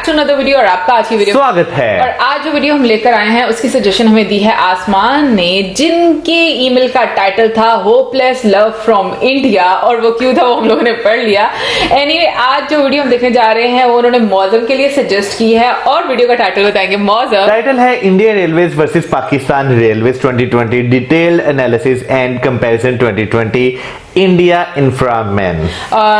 To another video और आपका आज की वीडियो स्वागत है। और आज जो वीडियो हम लेकर आए हैं उसकी सजेशन हमें दी है आसमान ने, जिनके ईमेल का टाइटल था होपलेस लव फ्रॉम इंडिया, और वो क्यों था वो हम लोगों ने पढ़ लिया। एनीवे आज जो वीडियो हम देखने जा रहे हैं वो उन्होंने मौजम के लिए सजेस्ट की है और वीडियो का टाइटल बताएंगे मौजम। टाइटल है Indian railways versus Pakistan railways 2020 detailed analysis and comparison 2020 India Inframan.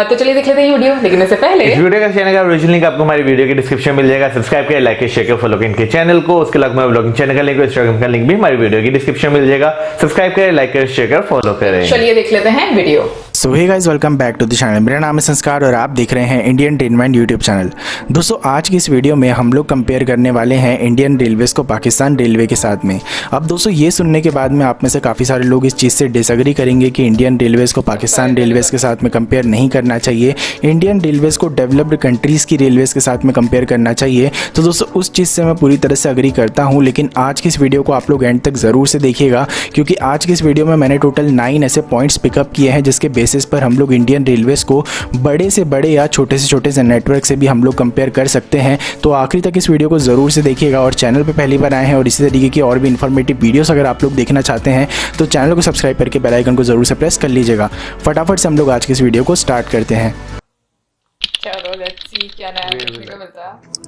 तो चलिए देख लेते हैं वीडियो। देखने से पहले इस वीडियो का चैनल का ओरिजिनल लिंक आपको हमारी वीडियो के डिस्क्रिप्शन में मिल जाएगा। सब्सक्राइब करें, लाइक करें, शेयर करें, फॉलो करें इनके चैनल को। उसके अलावा हमारे ब्लॉगिंग चैनल का लिंक, इंस्टाग्राम का लिंक भी हमारी वीडियो की डिस्क्रिप्शन में मिल जाएगा। सब्सक्राइब करें, लाइक करें, शेयर करें, फॉलो करें। चलिए देख लेते हैं video. So hey guys, welcome back to the channel. मेरा नाम है संस्कार और आप देख रहे हैं इंडियन टेनमेंट यूट्यूब चैनल। दोस्तों आज की इस वीडियो में हम लोग कंपेयर करने वाले हैं इंडियन रेलवेज को पाकिस्तान रेलवे के साथ में। अब दोस्तों ये सुनने के बाद में आप में से काफ़ी सारे लोग इस चीज़ से डिसएग्री करेंगे कि इंडियन रेलवेज को पाकिस्तान रेलवेज के साथ में कंपेयर नहीं करना चाहिए, इंडियन रेलवेज को डेवलप्ड कंट्रीज़ की रेलवेज के साथ में कंपेयर करना चाहिए। तो दोस्तों उस चीज़ से मैं पूरी तरह से अग्री करता हूँ, लेकिन आज की इस वीडियो को आप लोग एंड तक ज़रूर से देखिएगा, क्योंकि आज की इस वीडियो में मैंने टोटल 9 ऐसे पॉइंट्स पिकअप किए हैं जिसके बेसिस पर हम लोग इंडियन रेलवेज को बड़े से बड़े या छोटे से नेटवर्क से भी हम लोग कंपेयर कर सकते हैं। तो आखिरी तक इस वीडियो को ज़रूर से देखिएगा और चैनल पे पहली बार आए हैं और इसी तरीके की और भी इन्फॉर्मेटिव वीडियोस अगर आप लोग देखना चाहते हैं तो चैनल को सब्सक्राइब करके बेल आइकन को ज़रूर से प्रेस कर लीजिएगा। फटाफट से हम लोग आज की इस वीडियो को स्टार्ट करते हैं। चलो लेट्स सी क्या नया देखने को मिलता है।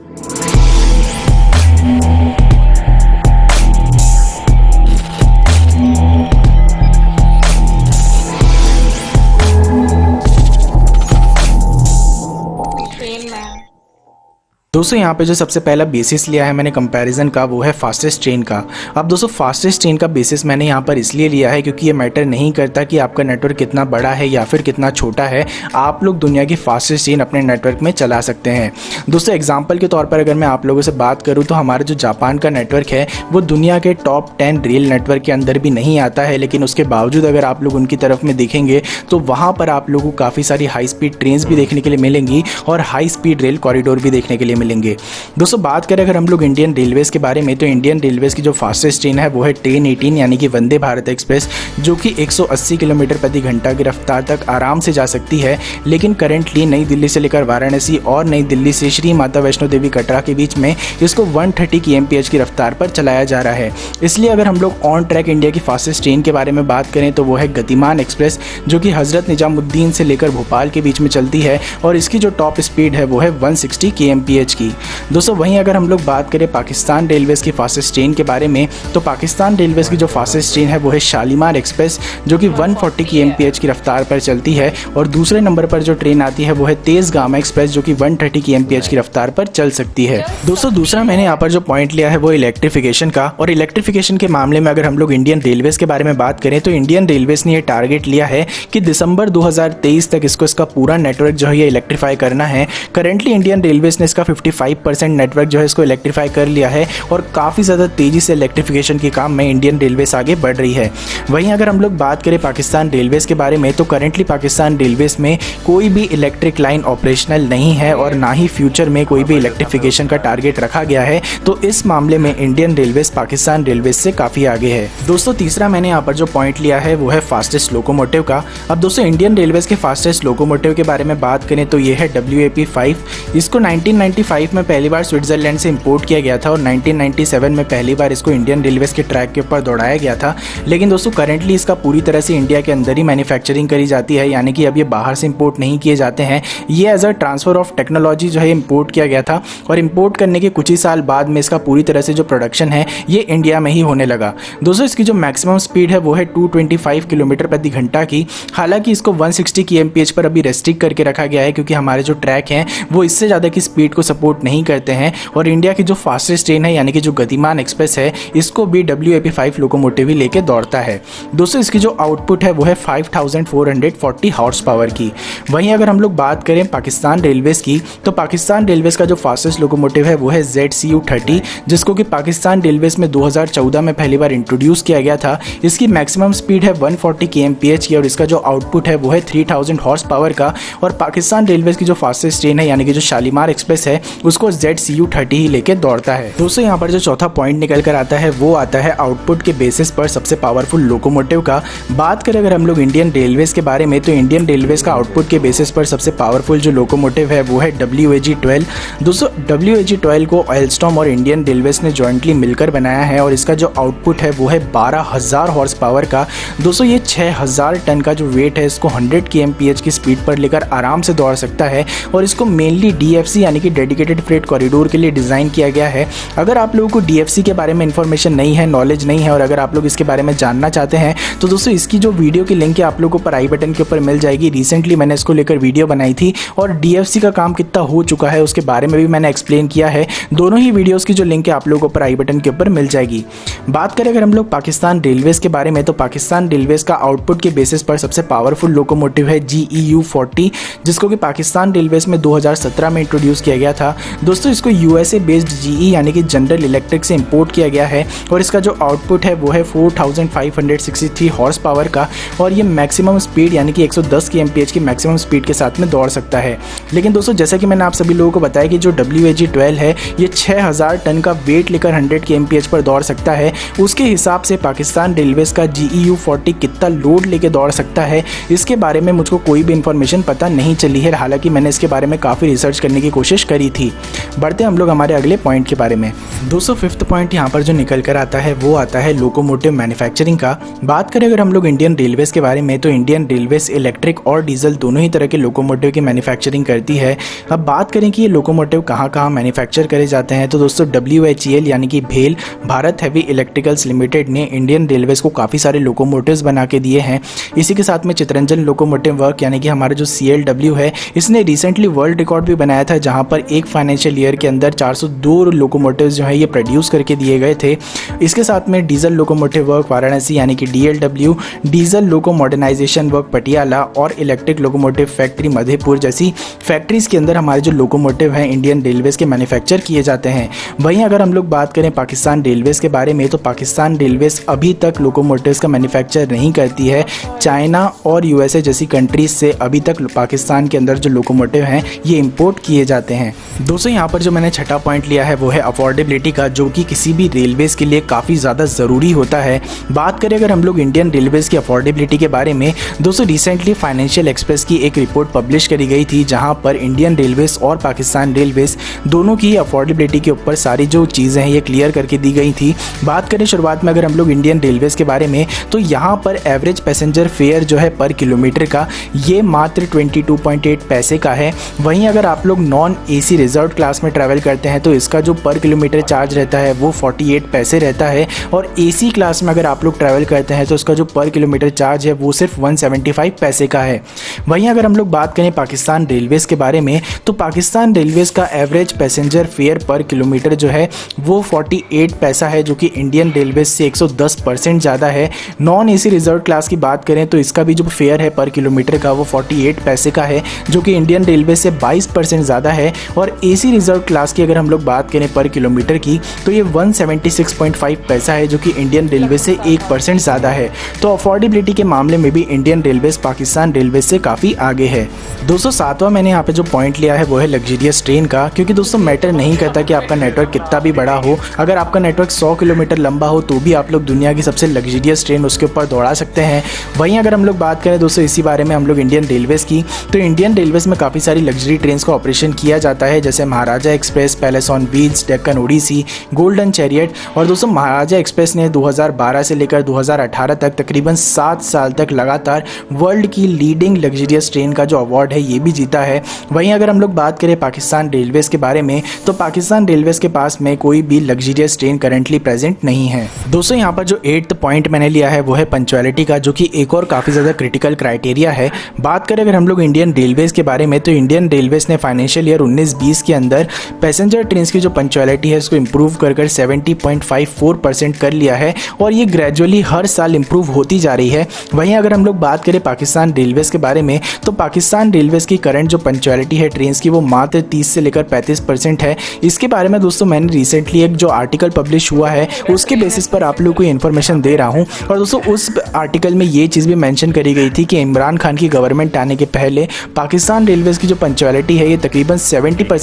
दोस्तों यहाँ पे जो सबसे पहला बेसिस लिया है मैंने कंपैरिजन का वो है फास्टेस्ट ट्रेन का। अब दोस्तों फास्टेस्ट ट्रेन का बेसिस मैंने यहाँ पर इसलिए लिया है क्योंकि ये मैटर नहीं करता कि आपका नेटवर्क कितना बड़ा है या फिर कितना छोटा है, आप लोग दुनिया की फास्टेस्ट ट्रेन अपने नेटवर्क में चला सकते हैं। दोस्तों एग्जाम्पल के तौर पर अगर मैं आप लोगों से बात करूँ तो हमारा जो जापान का नेटवर्क है वो दुनिया के टॉप 10 रेल नेटवर्क के अंदर भी नहीं आता है, लेकिन उसके बावजूद अगर आप लोग उनकी तरफ में देखेंगे तो वहाँ पर आप लोगों को काफ़ी सारी हाई स्पीड ट्रेन भी देखने के लिए मिलेंगी और हाई स्पीड रेल कॉरिडोर भी देखने के लिए मिलेंगे। दोस्तों बात करें अगर हम लोग इंडियन रेलवेज के बारे में तो इंडियन रेलवेज की जो फास्टेस्ट ट्रेन है वो है ट्रेन 18 यानी कि वंदे भारत एक्सप्रेस, जो कि 180 किलोमीटर प्रति घंटा की रफ्तार तक आराम से जा सकती है। लेकिन करंटली नई दिल्ली से लेकर वाराणसी और नई दिल्ली से श्री माता वैष्णो देवी कटरा के बीच में इसको 130 kmph की रफ्तार पर चलाया जा रहा है। इसलिए अगर हम लोग ऑन ट्रैक इंडिया की फास्टेस्ट ट्रेन के बारे में बात करें तो वो है गतिमान एक्सप्रेस, जो कि हजरत निजामुद्दीन से लेकर भोपाल के बीच में चलती है और इसकी जो टॉप स्पीड है वो है 160 kmph की। दोस्तों वहीं अगर हम लोग बात करें पाकिस्तान रेलवेज की फास्टेस्ट ट्रेन के बारे में तो पाकिस्तान रेलवेज की जो फास्टेस्ट ट्रेन है वो है शालीमार एक्सप्रेस, जो कि 140 kmph की रफ्तार पर चलती है। और दूसरे नंबर पर जो ट्रेन आती है वो है तेज गामा एक्सप्रेस, जो कि 130 kmph की रफ्तार पर चल सकती है। दोस्तों दूसरा मैंने यहाँ पर जो पॉइंट लिया है वो इलेक्ट्रिफिकेशन का, और इलेक्ट्रिफिकेशन के मामले में अगर हम लोग इंडियन रेलवेज के बारे में बात करें तो इंडियन रेलवेज ने ये टारगेट लिया है कि दिसंबर 2023 तक इसका पूरा नेटवर्क जो है ये इलेक्ट्रीफाई करना है। करेंटली इंडियन रेलवेज ने इसका 55% नेटवर्क जो है इसको इलेक्ट्रीफाई कर लिया है और काफ़ी ज़्यादा तेज़ी से इलेक्ट्रिफिकेशन के काम में इंडियन रेलवेज आगे बढ़ रही है। वहीं अगर हम लोग बात करें पाकिस्तान रेलवेज के बारे में तो करेंटली पाकिस्तान रेलवेज में कोई भी इलेक्ट्रिक लाइन ऑपरेशनल नहीं है और ना ही फ्यूचर में कोई भी इलेक्ट्रिफिकेशन का टारगेट रखा गया है। तो इस मामले में इंडियन रेलवेज पाकिस्तान रेलवेज से काफ़ी आगे है। दोस्तों तीसरा मैंने यहाँ पर जो पॉइंट लिया है वो है फास्टेस्ट लोकोमोटिव का। अब दोस्तों इंडियन रेलवेज के फास्टेस्ट लोकोमोटिव के बारे में बात करें तो ये है WAP-5। इसको 1995 में पहली बार स्विट्जरलैंड से इंपोर्ट किया गया था और 1997 में पहली बार इसको इंडियन रेलवेज के ट्रैक के ऊपर दौड़ाया गया था। लेकिन दोस्तों करेंटली इसका पूरी तरह से इंडिया के अंदर ही मैन्युफैक्चरिंग करी जाती है, यानी कि अब ये बाहर से इंपोर्ट नहीं किए जाते हैं। ये as a transfer of technology जो है इंपोर्ट किया गया था और इंपोर्ट करने के कुछ ही साल बाद में इसका पूरी तरह से जो प्रोडक्शन है ये इंडिया में ही होने लगा। दोस्तों इसकी जो मैक्सिमम स्पीड है वो है 225 किलोमीटर प्रति घंटा की। हालांकि इसको 160 kmph पर अभी रेस्ट्रिक्ट करके रखा गया है क्योंकि हमारे जो ट्रैक हैं वो इससे ज़्यादा की स्पीड को सपोर्ट नहीं करते हैं। और इंडिया की जो फास्टेस्ट ट्रेन है यानी कि जो गतिमान एक्सप्रेस है इसको भी WAP-5 लोकोमोटिव ही लेके दौड़ता है। दोस्तों इसकी जो आउटपुट है वो है 5440 हॉर्स पावर की। वहीं अगर हम लोग बात करें पाकिस्तान रेलवेज की तो पाकिस्तान रेलवेज का जो फास्टेस्ट लोकोमोटिव है वो है ZCU-30, जिसको कि पाकिस्तान रेलवेज में 2014 में पहली बार इंट्रोड्यूस किया गया था। इसकी मैक्सिमम स्पीड है 140 kmph की और इसका जो आउटपुट है वो है 3000 हॉर्स पावर का। और पाकिस्तान रेलवेज की जो फास्टेस्ट ट्रेन है यानी कि जो शालीमार एक्सप्रेस है उसको ZCU30 ही लेके दौड़ता है। दोस्तों यहाँ पर जो चौथा पॉइंट निकल कर आता है वो आता है आउटपुट के बेसिस पर सबसे पावरफुल लोकोमोटिव का। बात करें अगर हम लोग इंडियन रेलवेज के बारे में, तो इंडियन रेलवेज का आउटपुट के बेसिस पर सबसे पावरफुल जो लोकोमोटिव है वो है WAG-12। दोस्तों WAG-12 को ऑयलस्टॉर्म और इंडियन रेलवेज ने जॉइंटली मिलकर बनाया है और इसका जो आउटपुट है वो है 12,000 हॉर्स पावर का। दोस्तों ये 6,000 टन का जो वेट है इसको 100 kmph की स्पीड पर लेकर आराम से दौड़ सकता है और इसको मेनली DFC यानी कि डेडिकेटेड फ्रेट कॉरिडोर के लिए डिज़ाइन किया गया है। अगर आप लोगों को DFC के बारे में इन्फॉर्मेशन नहीं है, नॉलेज नहीं है और अगर आप लोग इसके बारे में जानना चाहते हैं तो दोस्तों इसकी जो वीडियो की लिंक है आप लोगों को आई बटन के ऊपर मिल जाएगी। रिसेंटली मैंने इसको लेकर वीडियो बनाई थी और DFC का काम कितना हो चुका है उसके बारे में भी मैंने एक्सप्लेन किया है। दोनों ही वीडियोस की जो लिंक है आप लोगों को आई बटन के ऊपर मिल जाएगी। बात करें अगर हम लोग पाकिस्तान रेलवेज के बारे में, तो पाकिस्तान रेलवेज का आउटपुट के बेसिस पर सबसे पावरफुल लोकोमोटिव है GEU40, जिसको कि पाकिस्तान रेलवेज में 2017 में इंट्रोड्यूस किया गया था। दोस्तों इसको USA बेस्ड GE यानी कि जनरल इलेक्ट्रिक से इंपोर्ट किया गया है और इसका जो आउटपुट है वो है 4563 हॉर्स पावर का और ये मैक्सिमम स्पीड यानी कि 110 kmph की मैक्सिमम स्पीड के साथ में दौड़ सकता है। लेकिन दोस्तों जैसा कि मैंने आप सभी लोगों को बताया कि जो WAG-12 है ये 6,000 टन का वेट लेकर 100 kmph पर दौड़ सकता है। उसके हिसाब से पाकिस्तान रेलवेज का GEU40 कितना लोड लेके दौड़ सकता है इसके बारे में मुझको कोई भी इंफॉर्मेशन पता नहीं चली है, हालांकि मैंने इसके बारे में काफ़ी रिसर्च करने की कोशिश करी थी। बढ़ते हम लोग हमारे अगले पॉइंट के बारे में। दोस्तों फिफ्थ पॉइंट यहाँ पर जो निकल कर आता है वो आता है लोकोमोटिव मैन्युफैक्चरिंग का। बात करें अगर हम लोग इंडियन रेलवेज के बारे में, तो इंडियन रेलवेज इलेक्ट्रिक और डीजल दोनों ही तरह के लोकोमोटिव की मैन्युफैक्चरिंग करती है। अब बात करें कि ये लोकोमोटिव कहाँ कहाँ मैन्युफैक्चर करे जाते हैं, तो दोस्तों WHEL यानी कि भेल भारत हैवी इलेक्ट्रिकल्स लिमिटेड ने इंडियन रेलवेज को काफ़ी सारे लोकोमोटिव्स बना के दिए हैं। इसी के साथ में चितरंजन लोकोमोटिव वर्क यानी कि हमारा जो CLW है इसने रिसेंटली वर्ल्ड रिकॉर्ड भी बनाया था, जहां पर एक फाइनेंशियल ईयर के अंदर 402 लोकोमोटिव्स जो है ये प्रोड्यूस करके दिए गए थे। इसके साथ में डीजल लोकोमोटिव वर्क वाराणसी यानी कि DLW, diesel loco modernisation work Patiala और इलेक्ट्रिक लोकोमोटिव फैक्ट्री मधेपुर जैसी फैक्ट्रीज के अंदर हमारे जो लोकोमोटिव हैं इंडियन रेलवेज के मैन्युफैक्चर किए जाते हैं। वहीं अगर हम लोग बात करें पाकिस्तान रेलवेज के बारे में, तो पाकिस्तान रेलवेज अभी तक लोकोमोटिव्स का मैन्युफैक्चर नहीं करती है। चाइना और USA जैसी कंट्रीज से अभी तक पाकिस्तान के अंदर जो लोकोमोटिव हैं ये इंपोर्ट किए जाते हैं। दोस्तों यहाँ पर जो मैंने छठा पॉइंट लिया है वो है अफोर्डेबिलिटी का, जो कि किसी भी रेलवेज के लिए काफ़ी ज़्यादा ज़रूरी होता है। बात करें अगर हम लोग इंडियन रेलवेज की अफोर्डेबिलिटी के बारे में, दोस्तों रिसेंटली फाइनेंशियल एक्सप्रेस की एक रिपोर्ट पब्लिश करी गई थी, जहाँ पर इंडियन रेलवेज और पाकिस्तान रेलवेज दोनों की अफोर्डेबिलिटी के ऊपर सारी जो चीज़ें हैं ये क्लियर करके दी गई थी। बात करें शुरुआत में अगर हम लोग इंडियन रेलवेज के बारे में, तो यहाँ पर एवरेज पैसेंजर फेयर जो है पर किलोमीटर का ये मात्र 22.8 पैसे का है। वहीं अगर आप लोग नॉन AC रिजर्व क्लास में ट्रैवल करते हैं तो इसका जो पर किलोमीटर चार्ज रहता है वो 48 पैसे रहता है और AC क्लास में अगर आप लोग ट्रैवल करते हैं तो इसका जो पर किलोमीटर चार्ज है वो सिर्फ 175 पैसे का है। वहीं अगर हम लोग बात करें पाकिस्तान रेलवेज के बारे में, तो पाकिस्तान रेलवेज का एवरेज पैसेंजर फेयर पर किलोमीटर जो है वो 48 पैसा है, जो कि इंडियन रेलवेज से 110% ज़्यादा है। नॉन AC रिजर्व क्लास की बात करें तो इसका भी जो फेयर है पर किलोमीटर का वो 48 पैसे का है, जो कि इंडियन रेलवे से 22% ज़्यादा है। और AC रिजर्व क्लास की अगर हम लोग बात करें पर किलोमीटर की तो ये 176.5 पैसा है, जो कि इंडियन रेलवे से 1% ज़्यादा है। तो अफोर्डेबिलिटी के मामले में भी इंडियन रेलवेज पाकिस्तान रेलवे से काफ़ी आगे है। दोस्तों सातवां मैंने यहाँ पे जो पॉइंट लिया है वो है लग्जरियस ट्रेन का, क्योंकि दोस्तों मैटर नहीं करता कि आपका नेटवर्क कितना भी बड़ा हो, अगर आपका नेटवर्क 100 किलोमीटर लंबा हो तो भी आप लोग दुनिया की सबसे लग्जरियस ट्रेन उसके ऊपर दौड़ा सकते हैं। वहीं अगर हम लोग बात करें दोस्तों इसी बारे में हम लोग इंडियन रेलवेज की, तो इंडियन रेलवेज में काफ़ी सारी लग्जरी ट्रेन का ऑपरेशन किया जाता है, जैसे Maharaja express, palace on wheels, Deccan odyssey, golden chariot. और दोस्तों महाराजा एक्सप्रेस ने 2012 से लेकर 2018 तक तकरीबन 7 साल तक लगातार वर्ल्ड की लीडिंग लग्जरियस ट्रेन का जो अवार्ड है ये भी जीता है। वहीं अगर हम लोग बात करें पाकिस्तान रेलवेज के बारे में, तो पाकिस्तान रेलवेज के पास में कोई भी लग्जरियस ट्रेन करंटली प्रेजेंट नहीं है। दोस्तों यहाँ पर जो 8th पॉइंट मैंने लिया है वो है पंक्चुअलिटी का, जो कि एक और काफ़ी ज़्यादा क्रिटिकल क्राइटेरिया है। बात करें अगर हम लोग इंडियन रेलवेज के बारे में, तो इंडियन रेलवेज ने फाइनेंशियल ईयर 19-20 के अंदर पैसेंजर ट्रेन की जो पंक्चुअलिटी है इसको इंप्रूव कर 70.54% कर लिया है और ये ग्रेजुअली हर साल इंप्रूव होती जा रही है। वहीं अगर हम लोग बात करें पाकिस्तान रेलवेज के बारे में, तो पाकिस्तान रेलवेज की करंट जो पंक्चुअलिटी है ट्रेन की वो मात्र 30 से लेकर 35% है। इसके बारे में दोस्तों मैंने रिसेंटली एक जो आर्टिकल पब्लिश हुआ है उसके बेसिस पर आप लोग को इन्फॉर्मेशन दे रहा हूँ। और दोस्तों उस आर्टिकल में ये चीज़ भी मेंशन करी गई थी कि इमरान खान की गवर्नमेंट आने के पहले पाकिस्तान रेलवेज की जो पंक्चुअलिटी है ये तकरीबन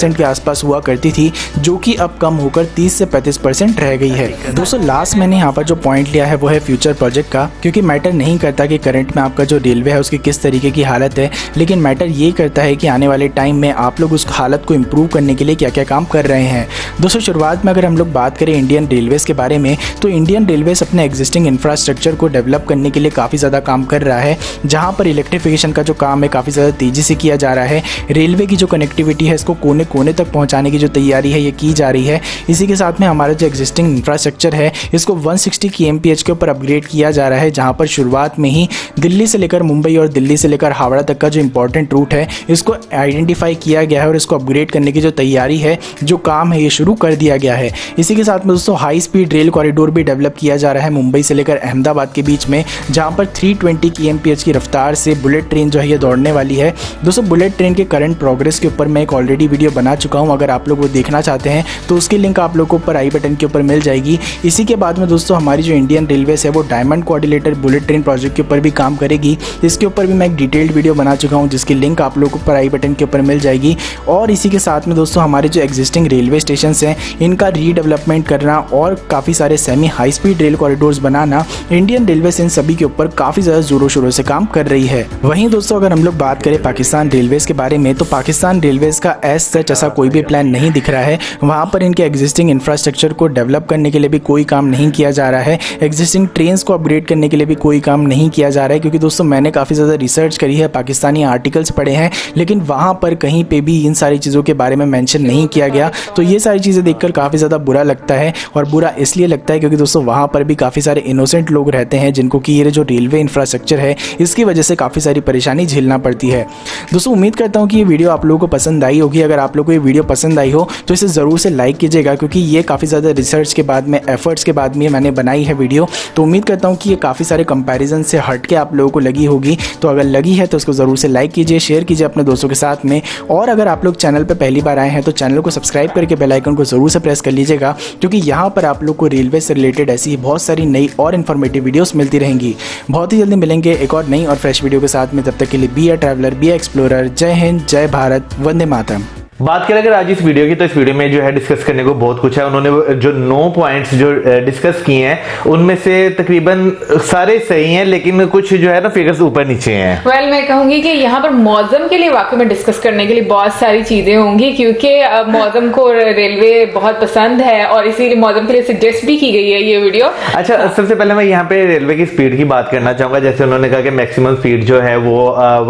40% के आसपास हुआ करती थी, जो कि अब कम होकर 30 से 35% रह गई है। दोस्तों लास्ट मैंने यहाँ पर जो पॉइंट लिया है वो है फ्यूचर प्रोजेक्ट का, क्योंकि मैटर नहीं करता कि करंट में आपका जो रेलवे है उसकी किस तरीके की हालत है, लेकिन मैटर ये करता है कि आने वाले टाइम में आप लोग उस हालत को इम्प्रूव करने के लिए क्या क्या काम कर रहे हैं। दोस्तों शुरुआत में अगर हम लोग बात करें इंडियन रेलवेज़ के बारे में, तो इंडियन रेलवेज़ अपने एग्जिस्टिंग इंफ्रास्ट्रक्चर को डेवलप करने के लिए काफ़ी ज़्यादा काम कर रहा है, जहाँ पर इलेक्ट्रिफिकेशन का जो काम है काफ़ी ज़्यादा तेज़ी से किया जा रहा है। रेलवे की जो कनेक्टिविटी है इसको कोने कोने तक पहुँचाने की जो तैयारी है ये की जा रही है। इसी के साथ में हमारा जो एग्जिस्टिंग इंफ्रास्ट्रक्चर है इसको 160 kmph के ऊपर अपग्रेड किया जा रहा है, जहाँ पर शुरुआत में ही दिल्ली से लेकर मुंबई और दिल्ली से लेकर हावड़ा तक का जो इंपॉर्टेंट रूट है इसको आइडेंटिफाई किया गया है और इसको अपग्रेड करने की जो तैयारी है, जो काम है ये शुरू कर दिया गया है। इसी के साथ में दोस्तों हाई स्पीड रेल कॉरिडोर भी डेवलप किया जा रहा है मुंबई से लेकर अहमदाबाद के बीच में, जहाँ पर 320 kmph की रफ्तार से बुलेट ट्रेन जो है ये दौड़ने वाली है। दोस्तों बुलेट ट्रेन के करंट प्रोग्रेस के ऊपर मैं एक ऑलरेडी वीडियो बना चुका हूँ, अगर आप लोग वो देखना चाहते हैं तो उसकी लिंक आप लोग को ऊपर आई बटन के ऊपर मिल जाएगी। इसी के बाद में दोस्तों हमारी जो इंडियन रेलवेज है वो diamond coordinator bullet train project के ऊपर भी काम करेगी। इसके ऊपर भी मैं एक डिटेल्ड वीडियो बना चुका हूँ, जिसकी लिंक आप लोग को ऊपर आई बटन के ऊपर मिल जाएगी। और इसी के साथ में दोस्तों हमारे जो एग्जिस्टिंग रेलवे स्टेशन हैं इनका रीडेवलपमेंट करना और काफ़ी सारे semi high speed rail corridors banana, Indian railways in सभी के ऊपर काफ़ी ज़्यादा जोरों शोरों से काम कर रही है। वहीं दोस्तों अगर हम लोग बात करें पाकिस्तान रेलवेज के बारे में, तो पाकिस्तान रेलवेज का एज सच ऐसा कोई भी प्लान नहीं दिख रहा है। वहाँ पर इनके एग्जिस्टिंग इंफ्रास्ट्रक्चर को डेवलप करने के लिए भी कोई काम नहीं किया जा रहा है, एग्जिस्टिंग ट्रेन्स को अपग्रेड करने के लिए भी कोई काम नहीं किया जा रहा है। क्योंकि दोस्तों मैंने काफ़ी ज़्यादा रिसर्च करी है, पाकिस्तानी आर्टिकल्स पढ़े हैं, लेकिन वहाँ पर कहीं पे भी इन सारी चीज़ों के बारे में मेंशन नहीं किया गया। तो ये सारी चीज़ें देखकर काफ़ी ज़्यादा बुरा लगता है, और बुरा इसलिए लगता है क्योंकि दोस्तों वहाँ पर भी काफ़ी सारे इनोसेंट लोग रहते हैं जिनको कि ये जो रेलवे इंफ्रास्ट्रक्चर है इसकी वजह से काफ़ी सारी परेशानी झेलना पड़ती है। दोस्तों उम्मीद करता हूँ कि ये वीडियो आप लोगों को पसंद आई होगी। अगर आप लोगों को ये वीडियो पसंद आई हो तो इसे ज़रूर से लाइक कीजिएगा, क्योंकि ये काफ़ी ज़्यादा रिसर्च के बाद में, एफर्ट्स के बाद में मैंने बनाई है वीडियो। तो उम्मीद करता हूँ कि ये काफ़ी सारे कंपैरिजन से हट के आप लोगों को लगी होगी। तो अगर लगी है तो उसको ज़रूर से लाइक कीजिए, शेयर कीजिए अपने दोस्तों के साथ में। और अगर आप लोग चैनल पर पहली बार आए हैं तो चैनल को सब्सक्राइब करके बेल आइकन को ज़रूर से प्रेस कर लीजिएगा, क्योंकि यहाँ पर आप लोग को रेलवे से रिलेटेड ऐसी बहुत सारी नई और इन्फॉर्मेटिव वीडियोस मिलती रहेंगी। बहुत ही जल्दी मिलेंगे एक और नई और फ्रेश वीडियो के साथ में। तब तक के लिए be a traveller, be a explorer. जय हिंद, जय भारत, वंदे मातरम। बात करें अगर आज इस वीडियो की, तो इस वीडियो में जो है डिस्कस करने को बहुत कुछ है। उन्होंने जो 9 पॉइंट्स जो डिस्कस किए हैं उनमें से तकरीबन सारे सही हैं, लेकिन कुछ जो है ना फिगर्स ऊपर नीचे हैं। वेल मैं कहूंगी कि यहाँ पर मौसम के लिए वाकई में डिस्कस करने के लिए बहुत सारी चीजें होंगी, क्योंकि मौसम को रेलवे बहुत पसंद है और इसीलिए मौसम के लिए सजेस्ट भी की गई है ये वीडियो। अच्छा, सबसे पहले मैं यहाँ पे रेलवे की स्पीड की बात करना चाहूंगा। जैसे उन्होंने कहा कि मैक्सिमम स्पीड जो है वो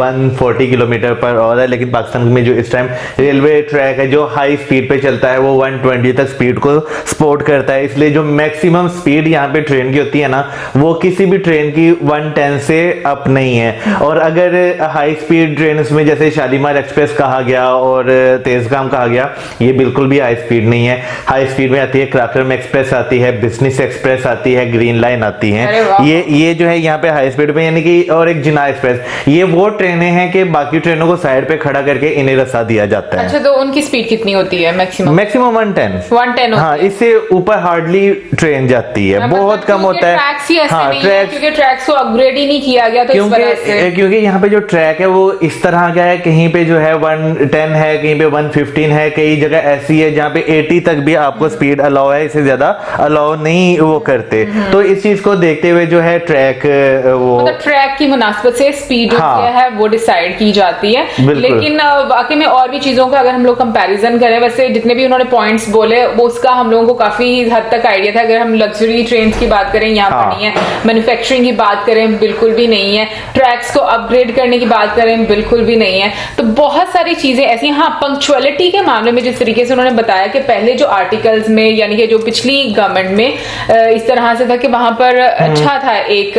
140 किलोमीटर पर आवर है, लेकिन पाकिस्तान में जो इस टाइम रेलवे ट्रैक है जो हाई स्पीड पे चलता है वो 120 तक स्पीड को सपोर्ट करता है। इसलिए जो मैक्सिमम स्पीड यहाँ पे ट्रेन की होती है ना, वो किसी भी ट्रेन की 110 से अप नहीं है। और अगर हाई स्पीड ट्रेन में जैसे शालीमार एक्सप्रेस कहा गया और तेजगाम कहा गया, ये बिल्कुल भी हाई स्पीड नहीं है। हाई स्पीड में आती है क्राकरम एक्सप्रेस आती है, बिजनेस एक्सप्रेस आती है, ग्रीन लाइन आती है। ये जो है यहाँ पे हाई स्पीड पे, यानी कि और एक जिना एक्सप्रेस, ये वो ट्रेनें हैं कि बाकी ट्रेनों को साइड पे खड़ा करके इन्हें रसा दिया जाता है। अच्छा, तो उनकी स्पीड कितनी होती है मैक्सिमम? मैक्सिमम 110। हाँ, इससे ऊपर हार्डली ट्रेन जाती है, बहुत कम होता है। ट्रैक्स ही ऐसे नहीं है, क्योंकि ट्रैक्स को अपग्रेड ही नहीं किया गया, तो इस वजह से। क्योंकि यहाँ पे जो ट्रैक है वो इस तरह का है, कहीं पे जो है 110 है, कहीं पे 115 है, कई जगह ऐसी है जहाँ पे 80 तक भी आपको स्पीड अलाउ है, इससे ज्यादा अलाउ नहीं वो करते। तो इस चीज को देखते हुए जो है ट्रैक वो मतलब ट्रैक की मुनासिबत से स्पीड है वो डिसाइड की जाती है। लेकिन बाकी में और भी चीजों का अगर हम लोग कंपैरिजन करें, वैसे जितने भी उन्होंने पॉइंट्स बोले वो उसका हम लोगों को काफी हद तक आइडिया था। अगर हम लग्जरी ट्रेन की बात करें यहाँ पर नहीं है, मैन्युफैक्चरिंग की बात करें बिल्कुल भी नहीं है, ट्रैक्स को अपग्रेड करने की बात करें बिल्कुल भी नहीं है। तो बहुत सारी चीजें ऐसी। हाँ, पंक्चुअलिटी के मामले में जिस तरीके से उन्होंने बताया कि पहले जो आर्टिकल्स में, यानी कि जो पिछली गवर्नमेंट में इस तरह से था कि वहां पर अच्छा था, एक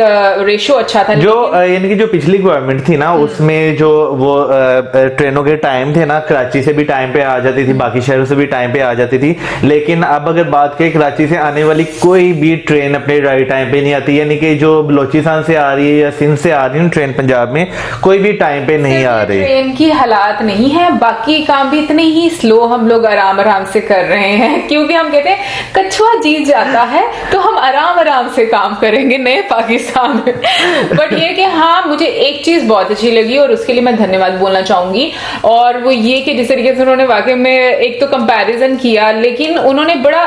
रेशो अच्छा था, जो यानी कि जो पिछली गवर्नमेंट थी ना उसमें जो वो ट्रेनों के टाइम थे ना, कराची से भी टाइम पे आ जाती थी, बाकी शहरों से भी टाइम पे आ जाती थी। लेकिन अब अगर बात करें, कराची से आने वाली कोई भी ट्रेन अपने राइट टाइम पे नहीं आती, यानी कि जो बलोचिस्तान से आ रही है या सिंध से आ रही है ट्रेन पंजाब में, कोई भी टाइम पे नहीं आ रही। ट्रेन की हालात नहीं है, बाकी काम भी इतने ही स्लो हम लोग आराम आराम से कर रहे हैं, क्योंकि हम कहते हैं कछुआ जीत जाता है, तो हम आराम आराम से काम करेंगे नए पाकिस्तान में। बट ये कि हाँ, मुझे एक चीज बहुत अच्छी लगी और उसके लिए मैं धन्यवाद बोलना चाहूंगी, और वो ये कि जिस तरीके से उन्होंने वाकई में एक तो कंपैरिजन किया, लेकिन उन्होंने बड़ा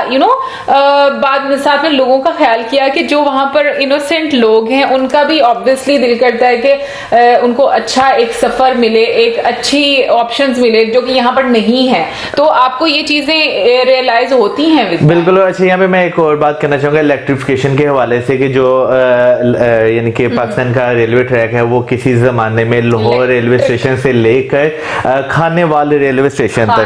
बाद में साथ में लोगों का ख्याल किया कि जो वहां पर इनोसेंट लोग हैं उनका भी ऑब्वियसली दिल करता है कि उनको अच्छा एक सफर मिले, एक अच्छी ऑप्शंस मिले जो कि यहाँ पर नहीं है। तो आपको ये चीजें रियलाइज होती हैं? बिल्कुल। अच्छा, यहाँ पे मैं एक और बात करना चाहूंगा इलेक्ट्रिफिकेशन के हवाले से कि जो यानी कि पाकिस्तान का रेलवे ट्रैक है वो किसी जमाने में लाहौर रेलवे स्टेशन से लेकर खानेवाल रेलवे स्टेशन तक,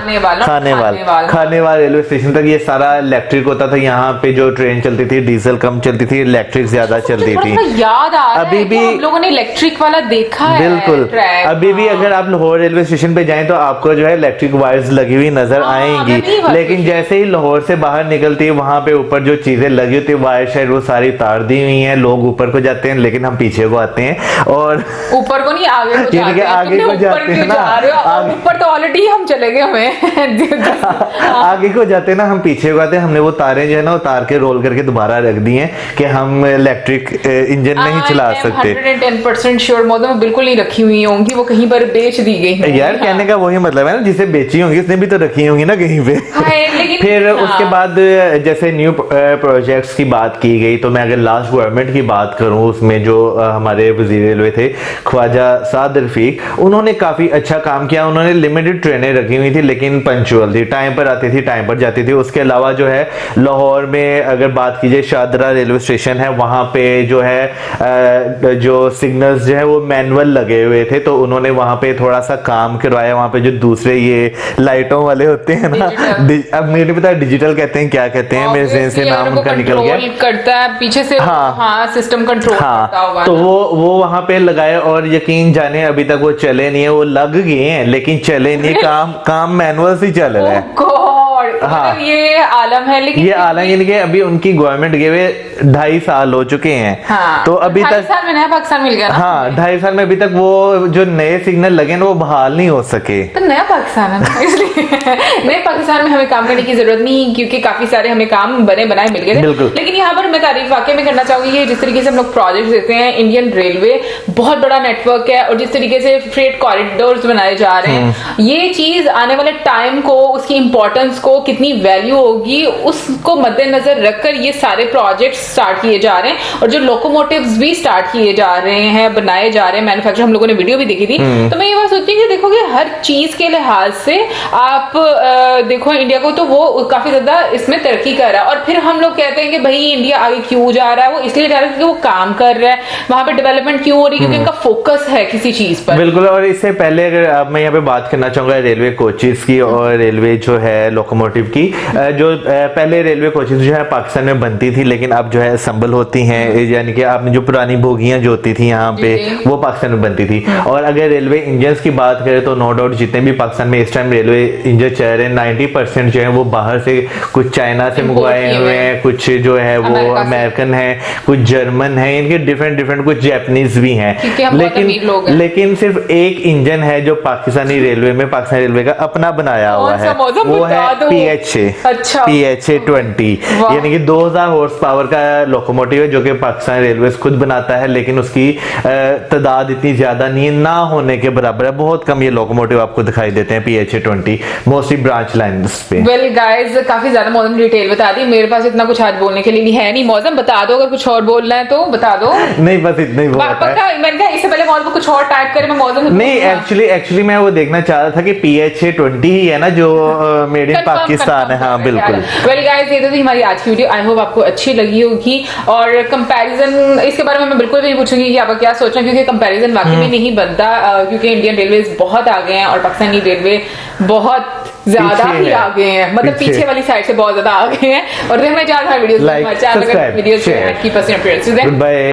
खानेवाल रेलवे स्टेशन तक ये सारा इलेक्ट्रिक होता था। यहाँ पे जो ट्रेन चलती थी डीजल कम चलती थी, इलेक्ट्रिक ज्यादा चलती थी। याद आ रहा अभी है भी हम लोगों ने इलेक्ट्रिक वाला देखा है। बिल्कुल। अभी भी अगर आप लाहौर रेलवे स्टेशन पे जाएं तो आपको जो है इलेक्ट्रिक वायर्स लगी हुई नजर आएंगी, लेकिन जैसे ही लाहौर से बाहर निकलती है वहां पे ऊपर जो चीजें लगी होती है वायर शायद वो सारी तार दी हुई हैं। लोग ऊपर को जाते हैं लेकिन हम पीछे को आते हैं, और ऊपर को नहीं आगे को जाते हैं। आगे को जाते हैं ना, ऊपर तो ऑलरेडी हम चले गए हमें आगे को जाते हैं ना, हम पीछे को आते हैं। हमने वो तारें जो है ना उतार के रोल करके दोबारा रख दी हैं कि हम इलेक्ट्रिक इंजन नहीं चला सकते। 110% श्योर मौसम बिल्कुल नहीं रखी हुई होंगी, वो कहीं पर बेच दी गई यार। कहने का वही मतलब है ना, जिसे बेची होंगी उसने भी तो रखी होंगी ना कहीं पे। फिर उसके बाद जैसे न्यू प्रोजेक्ट्स की बात की गई, तो मैं अगर लास्ट गवर्नमेंट की बात करूं उसमें जो हमारे वजीर रेलवे थे ख्वाजा साद रफीक, उन्होंने काफी अच्छा काम किया। उन्होंने लिमिटेड ट्रेनें रखी हुई थी लेकिन पंचुअल थी, टाइम पर आती थी, टाइम पर जाती थी। उसके अलावा जो है लाहौर में अगर बात की जाए शादरा रेलवे स्टेशन है, वहां पे जो है जो सिग्नल्स जो है वो मैनुअल लगे हुए थे, तो उन्होंने वहां पे थोड़ा सा काम करवाया। वहां पे जो दूसरे ये लाइटों वाले होते हैं ना, अब मुझे नहीं पता डिजिटल कहते हैं क्या कहते हैं, मेरे ज़हन से नाम उनका निकल गया। करता है पीछे से, हाँ सिस्टम कंट्रोल करता होगा। तो वो वहां पे लगाए, और यकीन जाने अभी तक वो चले नहीं है। वो लग गए हैं लेकिन चले नहीं, काम मैनुअल से चल रहा है। हाँ, ये आलम है। लेकिन ये आलम यानी कि अभी उनकी गवर्नमेंट गए हुए 2.5 साल हो चुके हैं। हाँ, तो अभी तक 2.5 साल में नया पाकिस्तान मिल गया ना? हाँ, 2.5 साल में अभी तक वो जो नए सिग्नल लगे ना वो बहाल नहीं हो सके। तो नया पाकिस्तान है ना, इसलिए नए पाकिस्तान में हमें काम करने की जरूरत नहीं, क्योंकि काफी सारे हमें काम बने बनाए मिल गए। लेकिन यहाँ पर मैं तारीफ वाकई में करना चाहूंगी, जिस तरीके से हम लोग प्रोजेक्ट देते हैं। इंडियन रेलवे बहुत बड़ा नेटवर्क है, और जिस तरीके से फ्रेट कॉरिडोर्स बनाए जा रहे हैं, ये चीज आने वाले टाइम को, उसकी इंपॉर्टेंस को, कितनी वैल्यू होगी उसको मद्देनजर रखकर ये सारे प्रोजेक्ट स्टार्ट किए जा रहे हैं। और जो लोकोमोटिव्स भी स्टार्ट किए जा रहे हैं, बनाए जा रहे हैं, मैन्युफैक्चर, हम लोगों ने वीडियो भी देखी थी। तो मैं ये बात सोचती हूँ कि देखो कि हर चीज के लिहाज से आप देखो इंडिया को, तो वो काफी ज्यादा इसमें तरक्की कर रहा है। और फिर हम लोग कहते हैं कि भाई इंडिया आगे क्यों जा रहा है, वो इसलिए जा रहा है क्योंकि वो काम कर रहा है, वहां पे डेवलपमेंट क्यों हो रही है, क्योंकि इनका फोकस है किसी चीज पर। बिल्कुल। और इससे पहले अगर मैं यहाँ पे बात करना चाहूंगा रेलवे कोचेस की और रेलवे जो है लोकोमोटिव की। जो पहले रेलवे कोचेस जो है पाकिस्तान में बनती थी, लेकिन अब जो है असम्बल होती हैं, यानी कि आपने जो पुरानी बोगियां जो होती थी यहाँ पे वो पाकिस्तान में बनती थी। और अगर रेलवे इंजन की बात करें तो नो डाउट जितने भी पाकिस्तान में इस टाइम रेलवे इंजन चल रहे हैं 90% जो है वो बाहर से, कुछ चाइना से मंगवाए हुए हैं, कुछ जो है वो अमेरिकन है, कुछ जर्मन है, इनके डिफरेंट कुछ जैपनीज भी हैं। लेकिन सिर्फ एक इंजन है जो पाकिस्तानी रेलवे में, पाकिस्तान रेलवे का अपना बनाया हुआ है, वो है PHA। अच्छा। PHA 20, यानी कि 2000 हॉर्स पावर का लोकोमोटिव है जो कि पाकिस्तान रेलवे खुद बनाता है, लेकिन उसकी तादाद इतनी ज्यादा नहीं है, ना होने के बराबर है। बहुत कम ये लोकोमोटिव आपको दिखाई देते हैं PHA 20, मोस्टली ब्रांच लाइन्स पे। वेल गाइस, काफी ज्यादा मौसम डिटेल बता दी। मेरे पास इतना कुछ आज बोलने के लिए नहीं है। नहीं मौसम बता दो, अगर कुछ और बोलना है तो बता दो। नहीं, बस इतना ही बहुत है। मैंने कहा इससे पहले मौसम कुछ और टाइप करे, मैं मौसम नहीं, एक्चुअली मैं वो देखना चाह रहा था कि PHA 20 ही है ना जो मेड इन पाकिस्तान है। हाँ बिल्कुल। वेल गाइस, ये तो थी हमारी आज की वीडियो। आई होप आपको अच्छी लगी होगी। और कंपैरिजन इसके बारे में मैं बिल्कुल भी नहीं पूछूंगी कि आपका क्या सोचना, क्योंकि कंपैरिजन वाकई में नहीं बनता, क्योंकि इंडियन रेलवे बहुत आगे हैं और पाकिस्तानी रेलवे बहुत ज्यादा ही आगे हैं, मतलब पीछे वाली साइड से बहुत ज्यादा आगे हैं। और मैं ज्यादा वीडियो वीडियो